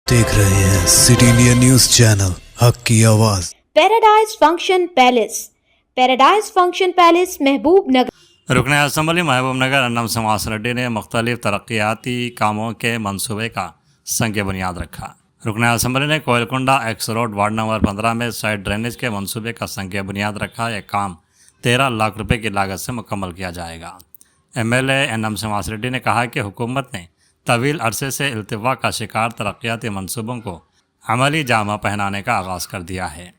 देख रहे हैं सिटी इंडिया न्यूज चैनल हक की आवाज। पैराडाइज फंक्शन पैलेस महबूब नगर। रुकन असम्बली महबूब नगर अन्नम समास रेड्डी ने मुख्तलिफ तरक्याती कामों के मनसूबे का संग बुनियाद रखा। रुकन असम्बली ने कोयलकुंडा एक्स रोड वार्ड नंबर 15 में साइड ड्रेनेज के मनसूबे का संग बुनियाद रखा। यह काम 13 लाख रुपए की लागत से मुकम्मल किया जाएगा। MLA अन्नम समास रेड्डी ने कहा कि हुकूमत ने तवील अरसे से इल्तिवा का शिकार तरक्याती मनसूबों को अमली जामा पहनाने का आगाज़ कर दिया है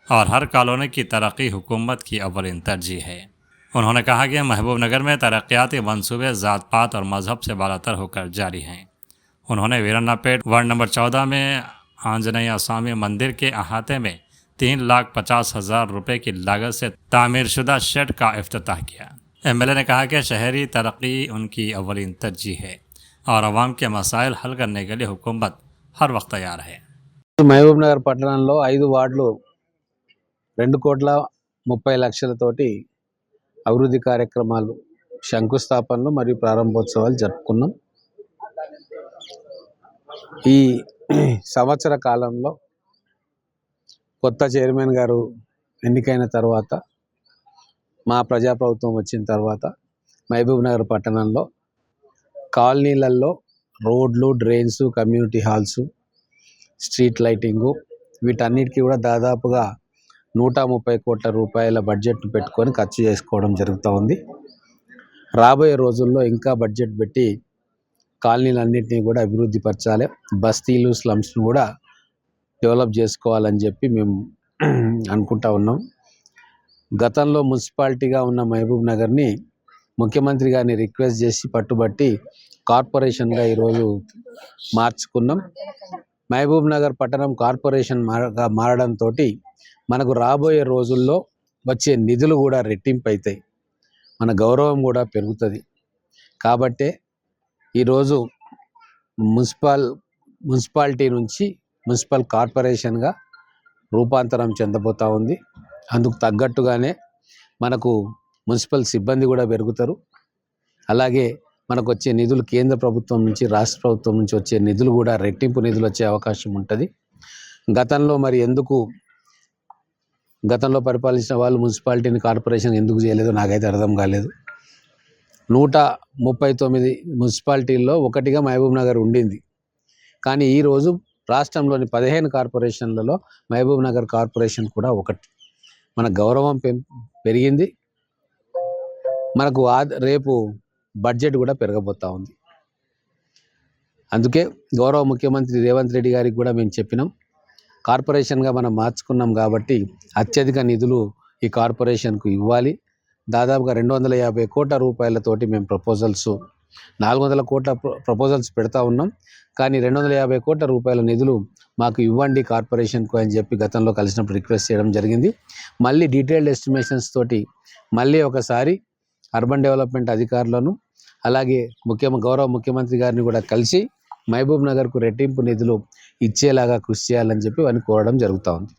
और हर कॉलोनी की तरक्की हुकूमत की अव्वलीन तरजीह है। उन्होंने कहा कि महबूब नगर में तरक्याती मनसूबे ज़ात पात और मजहब से बालातर होकर जारी हैं। उन्होंने वीरन्नापेट वार्ड नंबर 14 में आंजनेय स्वामी मंदिर के अहाते में 3,50,000 रुपये की लागत से तामीरशुदा शेड का इफ्तिताह किया। MLA ने कहा कि शहरी तरक्की उनकी अव्वलीन तरजीह है और अवाम के मसाइल हल करने के लिए हुकूमत हर वक्त तैयार है। మహబూబ్ నగర్ పట్టణంలో 5 వార్డులు 2,30,00,000తోటి అభివృద్ధి కార్యక్రమాలు శంకుస్థాపనలు మరియు ప్రారంభోత్సవాలు జరుపుకున్నాం. ఈ సంవత్సర కాలంలో కొత్త చైర్మన్ గారు ఎన్నికైన తర్వాత మా ప్రజాప్రభుత్వం వచ్చిన తర్వాత మహబూబ్ నగర్ పట్టణంలో కాలనీలలో రోడ్లు, drains, community halls, street lighting వీటన్నిటికీ కూడా దాదాపుగా 130 కోట్ల రూపాయల బడ్జెట్ను పెట్టుకొని ఖర్చు చేసుకోవడం జరుగుతూ ఉంది. రాబోయే రోజుల్లో ఇంకా బడ్జెట్ పెట్టి కాలనీలన్నింటినీ కూడా అభివృద్ధి పరచాలి, బస్తీలు, స్లమ్స్ను కూడా డెవలప్ చేసుకోవాలని చెప్పి మేము అనుకుంటా ఉన్నాం. గతంలో మున్సిపాలిటీగా ఉన్న మహబూబ్ నగర్ని ముఖ్యమంత్రి గారిని రిక్వెస్ట్ చేసి పట్టుబట్టి కార్పొరేషన్గా ఈరోజు మార్చుకున్నాం. మహబూబ్ నగర్ పట్టణం కార్పొరేషన్ మారడంతో మనకు రాబోయే రోజుల్లో వచ్చే నిధులు కూడా రెట్టింపు అవుతాయి, మన గౌరవం కూడా పెరుగుతుంది. కాబట్టే ఈరోజు మున్సిపాలిటీ నుంచి మున్సిపల్ కార్పొరేషన్గా రూపాంతరం చెందబోతూ ఉంది. అందుకు తగ్గట్టుగానే మనకు మున్సిపల్ సిబ్బంది కూడా పెరుగుతారు. అలాగే మనకు వచ్చే నిధులు కేంద్ర ప్రభుత్వం నుంచి, రాష్ట్ర ప్రభుత్వం నుంచి వచ్చే నిధులు కూడా రెట్టింపు నిధులు వచ్చే అవకాశం ఉంటుంది. గతంలో పరిపాలించిన వాళ్ళు మున్సిపాలిటీని కార్పొరేషన్ ఎందుకు చేయలేదో నాకైతే అర్థం కాలేదు. 139 మున్సిపాలిటీల్లో ఒకటిగా మహబూబ్ నగర్ ఉండింది. కానీ ఈరోజు రాష్ట్రంలోని 15 కార్పొరేషన్లలో మహబూబ్ నగర్ కార్పొరేషన్ కూడా ఒకటి. మన గౌరవం పెరిగింది. మనకు రేపు బడ్జెట్ కూడా పెరగబోతూ ఉంది. అందుకే గౌరవ ముఖ్యమంత్రి రేవంత్ రెడ్డి గారికి కూడా మేము చెప్పినాం, కార్పొరేషన్గా మనం మార్చుకున్నాం కాబట్టి అత్యధిక నిధులు ఈ కార్పొరేషన్కు ఇవ్వాలి. దాదాపుగా 250 కోట్ల రూపాయలతోటి మేము 400 కోట్ల ప్రపోజల్స్ పెడతా ఉన్నాం. కానీ 250 కోట్ల రూపాయల నిధులు మాకు ఇవ్వండి కార్పొరేషన్కు అని చెప్పి గతంలో కలిసినప్పుడు రిక్వెస్ట్ చేయడం జరిగింది. మళ్ళీ డీటెయిల్డ్ ఎస్టిమేషన్స్ తోటి మళ్ళీ ఒకసారి అర్బన్ డెవలప్మెంట్ అధికారులను అలాగే గౌరవ ముఖ్యమంత్రి గారిని కూడా కలిసి మహబూబ్ నగర్కు రెట్టింపు నిధులు ఇచ్చేలాగా కృషి చేయాలని చెప్పి వారిని కోరడం జరుగుతూ ఉంది.